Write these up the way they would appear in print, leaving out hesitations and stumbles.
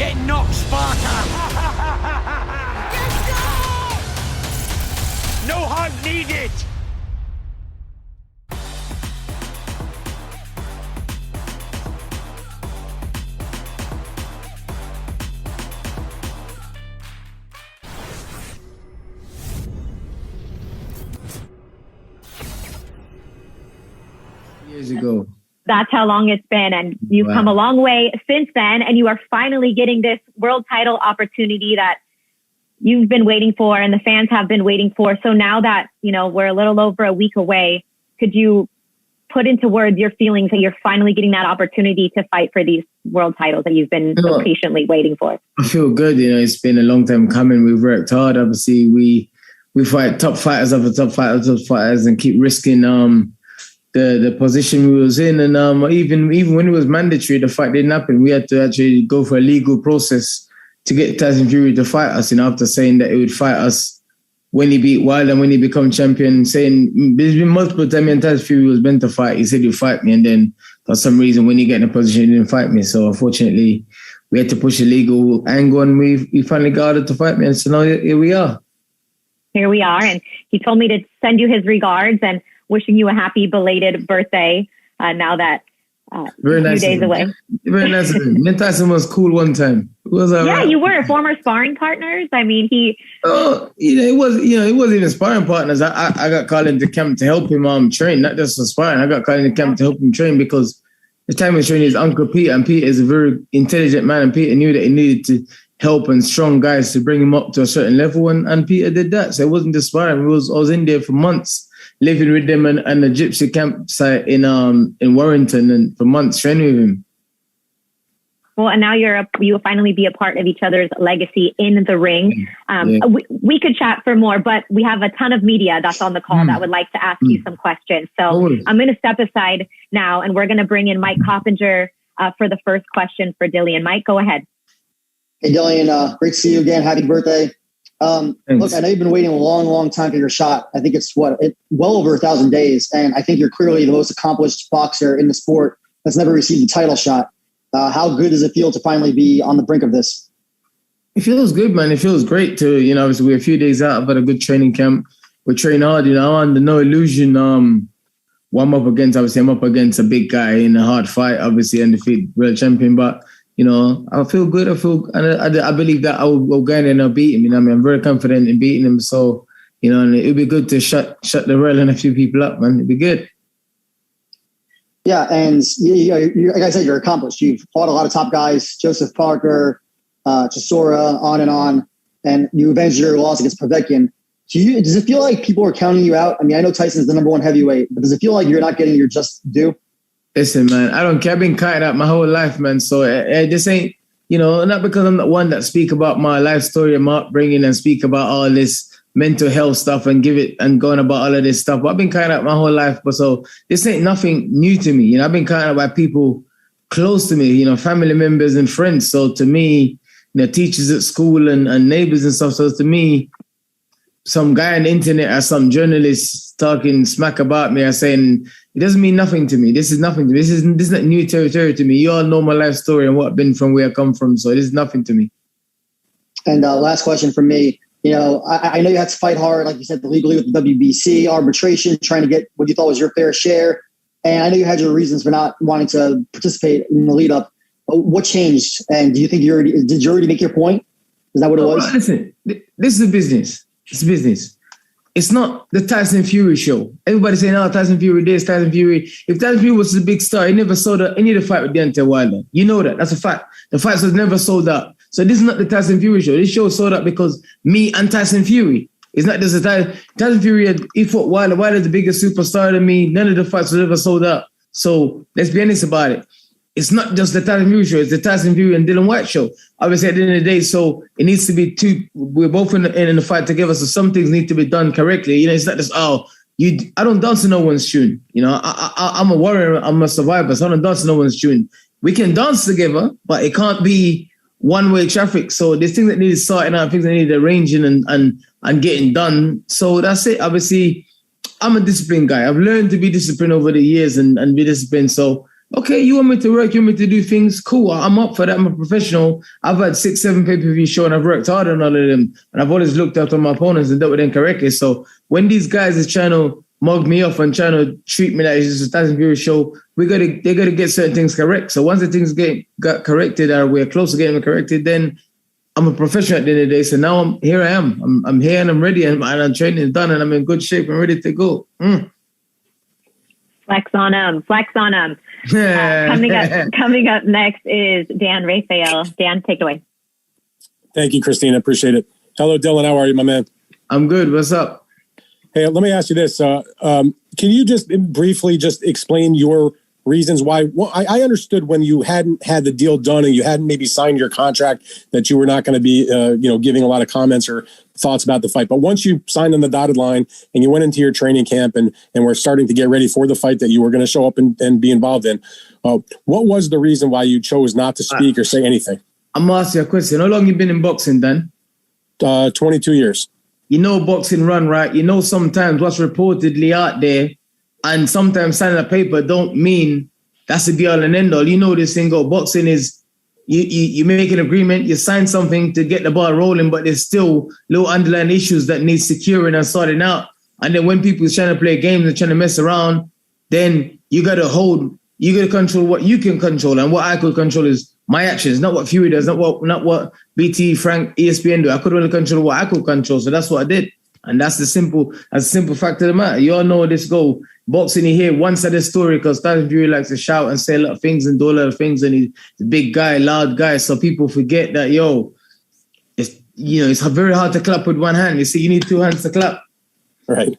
Get knocked, Sparta! No hug needed! Years ago. That's how long it's been. And you've come a long way since then. And you are finally getting this world title opportunity that you've been waiting for and the fans have been waiting for. So now that, we're a little over a week away, could you put into words your feelings that you're finally getting that opportunity to fight for these world titles that you've been so patiently waiting for? I feel good. It's been a long time coming. We've worked hard. Obviously, we fight top fighters after top fighters and keep risking the position we was in, and even when it was mandatory, the fight didn't happen. We had to actually go for a legal process to get Tyson Fury to fight us. After saying that he would fight us when he beat Wilder and when he become champion, saying there's been multiple times when Tyson Fury was meant to fight. He said he'd fight me, and then for some reason when he got in a position, he didn't fight me. So unfortunately, we had to push a legal angle, and we finally got it to fight me. And so now here we are. Here we are, and he told me to send you his regards and wishing you a happy belated birthday now that a few days away. Very nice of him. Me and Tyson was cool one time. You were former sparring partners. I mean, it wasn't even sparring partners. I got called into camp to help him train, not just for sparring. I got called into camp to help him train because the time he was training his uncle Peter, and Peter is a very intelligent man, and Peter knew that he needed to help and strong guys to bring him up to a certain level, and Peter did that. So it wasn't just sparring. I was in there for months, living with them and the gypsy campsite in Warrington, and for months training with him. Well, and now you will finally be a part of each other's legacy in the ring. We could chat for more, but we have a ton of media that's on the call that would like to ask you some questions. So I'm going to step aside now, and we're going to bring in Mike Coppinger for the first question for Dillian. Mike, go ahead. Hey, Dillian, great to see you again. Happy birthday. Look, I know you've been waiting a long, long time for your shot. I think it's well over 1,000 days. And I think you're clearly the most accomplished boxer in the sport that's never received a title shot. How good does it feel to finally be on the brink of this? It feels good, man. It feels great to, obviously we're a few days out, but a good training camp. We train hard, I'm under no illusion. I'm up against a big guy in a hard fight, obviously undefeated world champion, but I feel good. I believe that I will go in and I'll beat him. I'm very confident in beating him. So, and it'll be good to shut the rail and a few people up, man. It'll be good. Yeah, and like I said, you're accomplished. You've fought a lot of top guys, Joseph Parker, Chisora, on, and you avenged your loss against Povetkin. Does it feel like people are counting you out? I mean, I know Tyson's the number one heavyweight, but does it feel like you're not getting your just due? Listen, man, I don't care. I've been counted out my whole life, man. So this ain't, not because I'm the one that speak about my life story and my upbringing and speak about all this mental health stuff and going about all of this stuff. But I've been counted out my whole life. But so this ain't nothing new to me. I've been counted out by people close to me, family members and friends. So to me, teachers at school and neighbors and stuff. So to me, some guy on the internet or some journalist talking smack about me or saying, it doesn't mean nothing to me. This is nothing to me. This is not new territory to me. You all know my life story and what I've been from, where I come from. So it is nothing to me. And last question from me. I know you had to fight hard, like you said, legally with the WBC, arbitration, trying to get what you thought was your fair share. And I know you had your reasons for not wanting to participate in the lead up. What changed? And do you think did you already make your point? Is that what it was? Listen, this is a business. It's business. It's not the Tyson Fury show. Everybody saying, Tyson Fury this, Tyson Fury. If Tyson Fury was a big star, he never sold out any of the fight with Deontay Wilder. You know that. That's a fact. The fights was never sold out. So this is not the Tyson Fury show. This show is sold out because me and Tyson Fury. It's not just Tyson Fury, he fought Wilder. Wilder's the biggest superstar than me. None of the fights was ever sold out. So let's be honest about it. It's not just the Tyson Fury show. It's the Tyson Fury and Dillian Whyte show. Obviously, at the end of the day, so it needs to be two. We're both in the fight together, so some things need to be done correctly. It's not just, I don't dance to no one's tune. I'm a warrior. I'm a survivor, so I don't dance to no one's tune. We can dance together, but it can't be one-way traffic. So there's things that need sorting out, things that need arranging and getting done. So that's it. Obviously, I'm a disciplined guy. I've learned to be disciplined over the years and be disciplined. So Okay, you want me to work, you want me to do things, cool. I'm up for that. I'm a professional. I've had 6, 7 pay-per-view shows and I've worked hard on all of them. And I've always looked after my opponents and dealt with them correctly. So when these guys are trying to mug me off and trying to treat me like it's just a Tyson Fury show, they got to get certain things correct. So once the things got corrected or we're close to getting them corrected, then I'm a professional at the end of the day. So now I'm here and I'm ready and I'm training is done and I'm in good shape and ready to go. Flex on them. Coming up next is Dan Rafael. Dan, take it away. Thank you, Christina. Appreciate it. Hello, Dylan. How are you, my man? I'm good. What's up? Hey, let me ask you this. Can you just briefly just explain your reasons why? Well, I understood when you hadn't had the deal done and you hadn't maybe signed your contract that you were not going to be, giving a lot of comments or thoughts about the fight. But once you signed on the dotted line and you went into your training camp and were starting to get ready for the fight that you were going to show up and be involved in, what was the reason why you chose not to speak or say anything? I'm going to ask you a question. How long you been in boxing, Dan? 22 years. You know boxing run, right? You know sometimes what's reportedly out there and sometimes signing a paper don't mean that's the be all and end all. You know this thing go. Boxing is you make an agreement, you sign something to get the ball rolling, but there's still little underlying issues that need securing and sorting out. And then when people are trying to play games and trying to mess around, then you got to control what you can control. And what I could control is my actions, not what Fury does, not what BT, Frank, ESPN do. I could only control what I could control. So that's what I did. And that's the simple fact of the matter. You all know this go. Boxing, you hear one side of the story because Tyson Fury likes to shout and say a lot of things and do a lot of things. And he's a big guy, loud guy. So people forget that, it's very hard to clap with one hand. You see, you need 2 hands to clap. Right.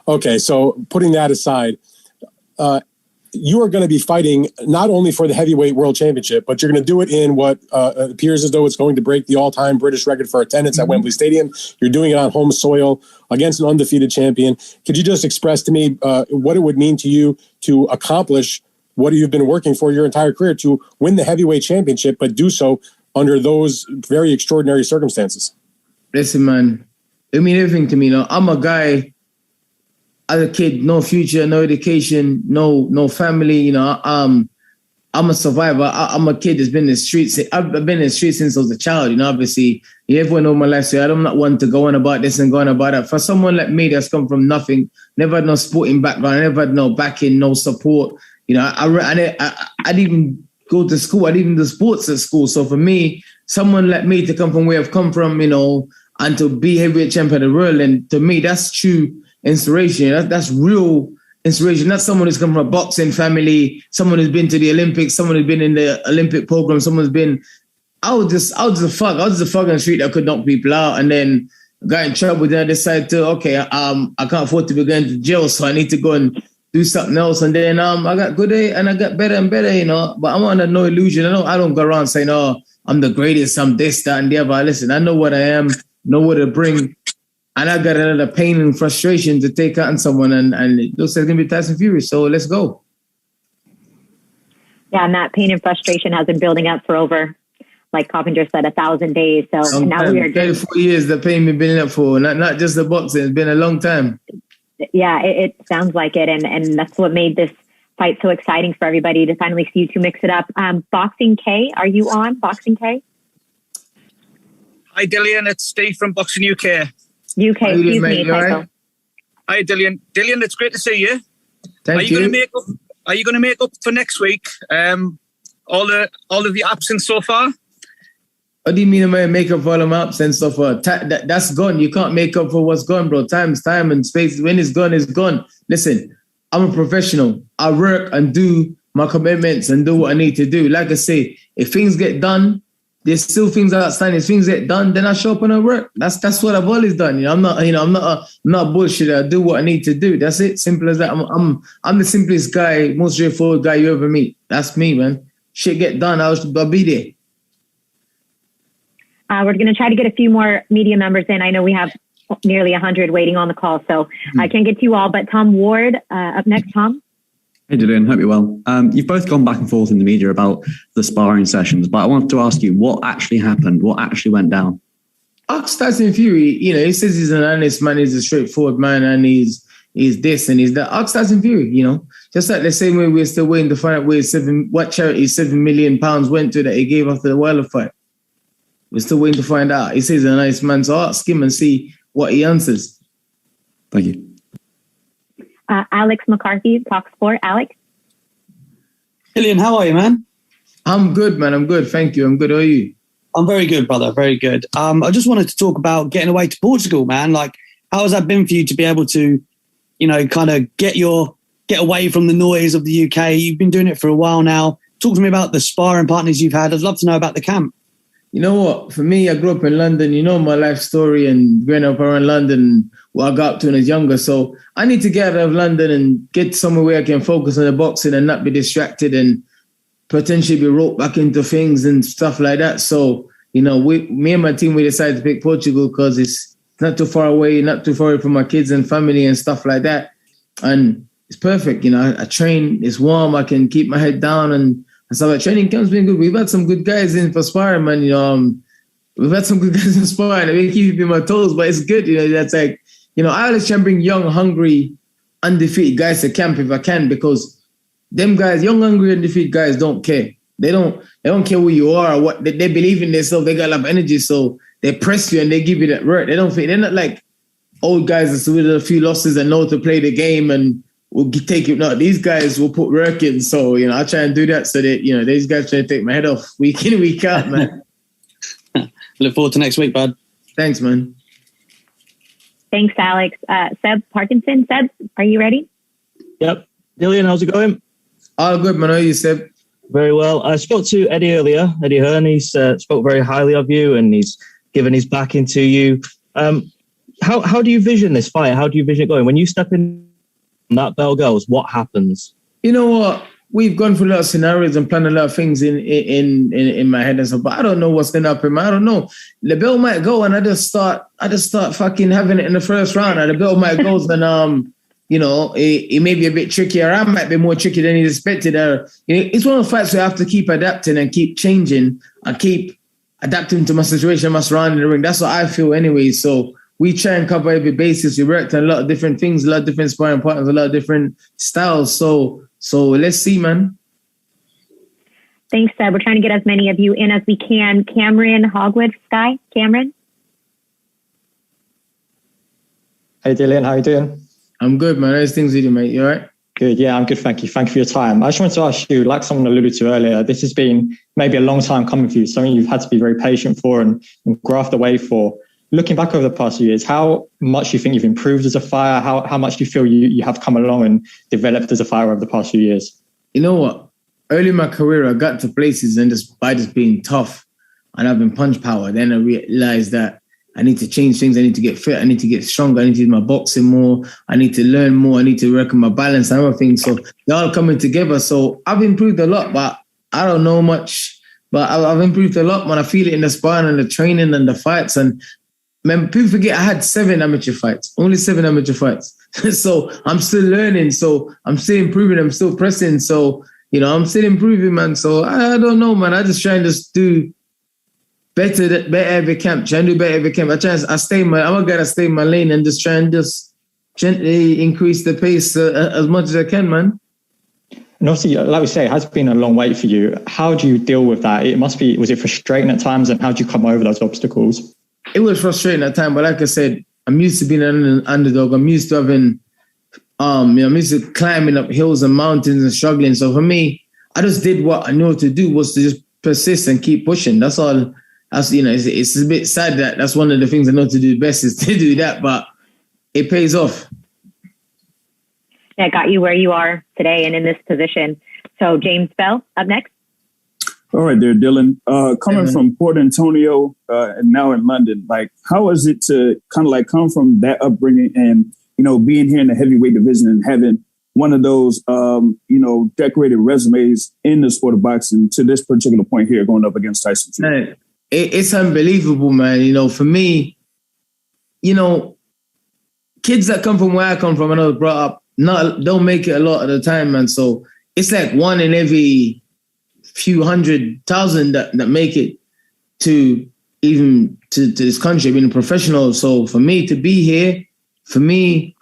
Okay. So putting that aside, you are going to be fighting not only for the heavyweight world championship, but you're going to do it in what appears as though it's going to break the all-time British record for attendance at Wembley Stadium. You're doing it on home soil against an undefeated champion. Could you just express to me what it would mean to you to accomplish what you've been working for your entire career, to win the heavyweight championship, but do so under those very extraordinary circumstances? Listen, man, it means everything to me. I'm a guy, as a kid, no future, no education, no family. I'm a survivor. I'm a kid that's been in the streets. I've been in the streets since I was a child. Obviously, everyone knows my life story. I'm not one to go on about this and go on about that. For someone like me that's come from nothing, never had no sporting background, never had no backing, no support. I didn't even go to school. I didn't even do sports at school. So for me, someone like me to come from where I've come from, and to be heavyweight champion of the world, and to me, that's true inspiration. That's real inspiration. Not someone who's come from a boxing family, someone who's been to the Olympics, someone who's been in the Olympic program, someone's been. I was just a fuck on the street that could knock people out, and then got in trouble. Then I decided to I can't afford to be going to jail, so I need to go and do something else. And then I got good and I got better and better, But I'm under no illusion. I don't go around saying, I'm the greatest, I'm this, that, and the other. Listen, I know what I am, know what to bring. And I got another pain and frustration to take out on someone, and it looks like it's going to be Tyson Fury. So let's go. Yeah, and that pain and frustration has been building up for over, like Coppinger said, 1,000 days. So now we are 34 years. The pain been building up for not just the boxing. It's been a long time. Yeah, it sounds like it, and that's what made this fight so exciting for everybody to finally see you two mix it up. Boxing K, are you on Boxing K? Hi, Dillian. It's Steve from Boxing UK. Excuse me. Right? Hi, Dillian. Dillian, it's great to see you. Thank you. Are you going to make up for next week? All of your absence so far? What do you mean I make up for all of my absence so far? That's gone. You can't make up for what's gone, bro. Time and space. When it's gone, it's gone. Listen, I'm a professional. I work and do my commitments and do what I need to do. Like I say, if things get done, there's still things outstanding. If things get done, then I show up and I work. That's what I've always done. I'm not a bullshitter. I do what I need to do. That's it. Simple as that. I'm the simplest guy, most straightforward guy you ever meet. That's me, man. Shit get done, I'll be there. We're going to try to get a few more media members in. I know we have nearly 100 waiting on the call, so I can't get to you all. But Tom Ward, up next, Tom. Hey, Dillian, hope you're well. You've both gone back and forth in the media about the sparring sessions, but I wanted to ask you what actually happened, what actually went down. Ask Tyson Fury, he says he's an honest man, he's a straightforward man, and he's he's this and he's that. Ask Tyson Fury, you know. Just like the same way we're still waiting to find out what charity £7 million went to that he gave after the Wilder fight. We're still waiting to find out. He says he's a nice man, so ask him and see what he answers. Thank you. Alex McCarthy, Fox Sport. Alex? Dillian, how are you, man? I'm good, man. I'm good. Thank you. I'm good. How are you? I'm very good, brother. Very good. I just wanted to talk about getting away to Portugal, man. Like, how has that been for you to be able to, you know, kind of get away from the noise of the UK? You've been doing it for a while now. Talk to me about the sparring partners you've had. I'd love to know about the camp. You know what? For me, I grew up in London. You know my life story and growing up around London, what I got up to when I was younger. So I need to get out of London and get somewhere where I can focus on the boxing and not be distracted and potentially be roped back into things and stuff like that. So, you know, me and my team, we decided to pick Portugal because it's not too far away, not too far away from my kids and family and stuff like that. And it's perfect. You know, I train, it's warm, I can keep my head down and so like training camp's been good. We've had some good guys in for sparring, man. You know, we've had some good guys in sparring. I mean, keep me on my toes, but it's good. You know, that's like, you know, I always try and bring young, hungry, undefeated guys to camp if I can, because them guys, young, hungry, undefeated guys don't care. They don't care who you are or what. They believe in themselves. They got a lot of energy, so they press you and they give you that work. They're not like old guys that's with a few losses and know to play the game and will take it. No, these guys will put work in. So, you know, I try and do that so that, you know, these guys try to take my head off week in, week out, man. Look forward to next week, bud. Thanks, man. Thanks, Alex. Seb Parkinson. Seb, are you ready? Yep. Dillian, how's it going? All good, man. How are you, Seb? Very well. I spoke to Eddie earlier, Eddie Hearn. He's spoke very highly of you and he's given his backing to you. How do you vision this fight? How do you vision it going? When you step in, that bell goes, what happens? You know what? We've gone through a lot of scenarios and planned a lot of things in my head and stuff, but I don't know what's going to happen. I don't know. The bell might go and I just start fucking having it in the first round. And the bell might go and you know, it may be a bit trickier. I might be more tricky than he expected. You know, it's one of the fights where I have to keep adapting and keep changing and keep adapting to my situation, my surrounding the ring. That's what I feel anyway. So we try and cover every basis. We worked on a lot of different things, a lot of different sparring partners, a lot of different styles. So let's see, man. Thanks, Seb. We're trying to get as many of you in as we can. Cameron Hogwood, Sky. Cameron? Hey, Dillian. How you doing? I'm good, man. How's things with you, mate? You all right? Good. Yeah, I'm good. Thank you. Thank you for your time. I just wanted to ask you, like someone alluded to earlier, this has been maybe a long time coming for you, something you've had to be very patient for and graft away for. Looking back over the past few years, how much do you think you've improved as a fighter? How much do you feel you have come along and developed as a fighter over the past few years? You know what? Early in my career, I got to places and by just being tough and having punch power, then I realized that I need to change things. I need to get fit. I need to get stronger. I need to use my boxing more. I need to learn more. I need to work on my balance and everything. So they're all coming together. So I've improved a lot, but I don't know much. But I've improved a lot, man. I feel it in the sparring and the training and the fights. And man, people forget I had 7 amateur fights, only 7 amateur fights. So I'm still learning. So I'm still improving. I'm still pressing. So, you know, I'm still improving, man. So I don't know, man. I just try and just do better every camp. Try and do better every camp. I'm a guy that stay in my lane and just try and just gently increase the pace as much as I can, man. And obviously, like we say, it has been a long wait for you. How do you deal with that? Was it frustrating at times, and how do you come over those obstacles? It was frustrating at times, but like I said, I'm used to being an underdog. I'm used to having, I'm used to climbing up hills and mountains and struggling. So for me, I just did what I knew to do, was to just persist and keep pushing. That's all. It's a bit sad that that's one of the things I know to do best is to do that, but it pays off. That got you where you are today and in this position. So James Bell, up next. All right there, Dylan. Coming from Port Antonio and now in London, like, how is it to kind of like come from that upbringing and, you know, being here in the heavyweight division and having one of those, decorated resumes in the sport of boxing to this particular point here going up against Tyson Fury? Man, it's unbelievable, man. You know, for me, you know, kids that come from where I come from and I was brought up, don't make it a lot of the time, man. So it's like one in every few 100,000 that make it to this country, being a professional. So for me to be here, for me,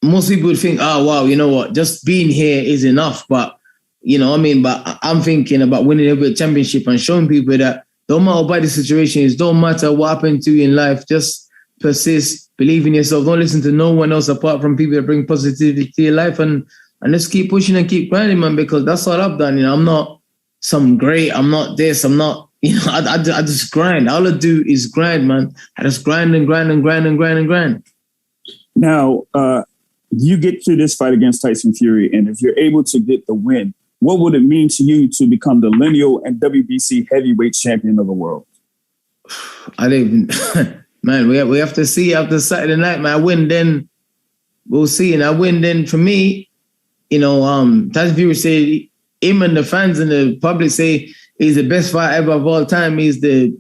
most people would think, oh, wow, you know what, just being here is enough. But, you know what I mean? But I'm thinking about winning a heavyweight championship and showing people that don't matter what the situation is, don't matter what happened to you in life, just persist, believe in yourself. Don't listen to no one else apart from people that bring positivity to your life. And just keep pushing and keep grinding, man, because that's all I've done. You know, I'm not some great, I'm not this, I'm not, you know, I just grind. All I do is grind, man. I just grind and grind and grind and grind and grind. Now, you get to this fight against Tyson Fury, and if you're able to get the win, what would it mean to you to become the lineal and WBC heavyweight champion of the world? I don't even, man, we have to see after Saturday night, man. I win, then we'll see. And I win, then for me, you know, Tyson Fury said, him and the fans and the public say he's the best fighter ever of all time. He's the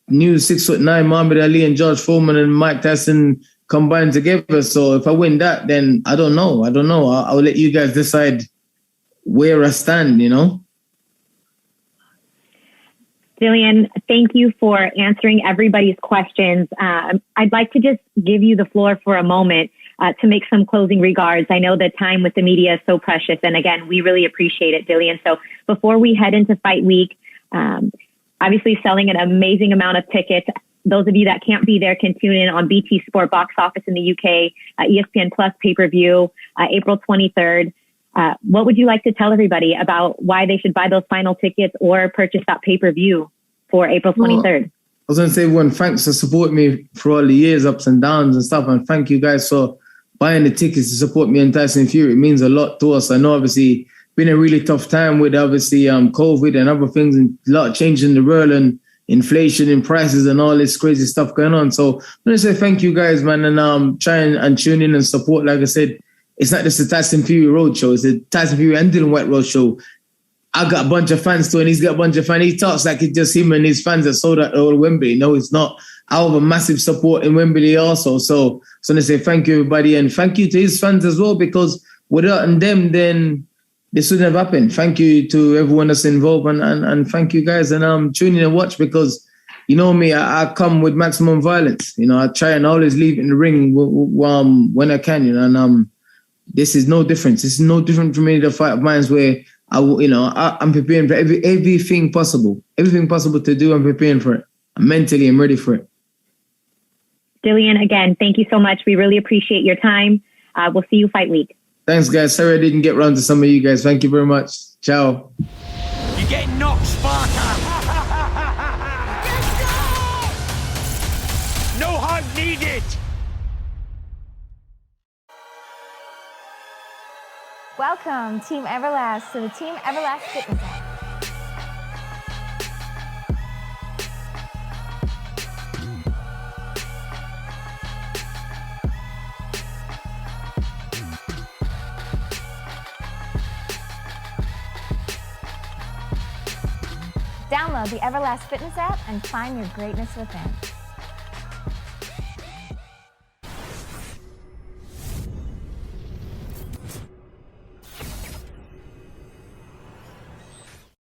new 6'9" Muhammad Ali and George Foreman and Mike Tyson combined together. So if I win that, then I don't know. I'll let you guys decide where I stand, you know. Dillian, thank you for answering everybody's questions. I'd like to just give you the floor for a moment to make some closing regards. I know that time with the media is so precious. And again, we really appreciate it, Dillian. So before we head into fight week, obviously selling an amazing amount of tickets. Those of you that can't be there can tune in on BT Sport box office in the UK, ESPN Plus pay-per-view, April 23rd. What would you like to tell everybody about why they should buy those final tickets or purchase that pay-per-view for April 23rd? I was going to say, everyone, thanks for supporting me for all the years, ups and downs and stuff. And thank you guys for buying the tickets to support me and Tyson Fury. It means a lot to us. I know, obviously, been a really tough time with, obviously, COVID and other things, and a lot of change in the world and inflation and prices and all this crazy stuff going on. So I'm going to say thank you guys, man, and try and tune in and support. Like I said, it's not just a Tyson Fury road show. It's a Tyson Fury and Dillian Whyte road show. I got a bunch of fans too, and he's got a bunch of fans. He talks like it's just him and his fans that sold out all Wembley. No, it's not. I have a massive support in Wembley also. So I'm going to say thank you, everybody, and thank you to his fans as well, because without them, then this wouldn't have happened. Thank you to everyone that's involved, and thank you guys. And tune in and watch, because you know me, I come with maximum violence. You know, I try and always leave it in the ring when I can. You know, and this is no difference. This is no different from any of the fight of mine where I'm preparing for everything possible to do. I'm preparing for it. I'm mentally, I'm ready for it. Dillian, again, thank you so much. We really appreciate your time. We'll see you fight week. Thanks, guys. Sorry I didn't get around to some of you guys. Thank you very much. Ciao. You get knocked, Sparta. No hunt needed. Welcome, Team Everlast, to the Team Everlast Fitness app. Download the Everlast Fitness app and find your greatness within.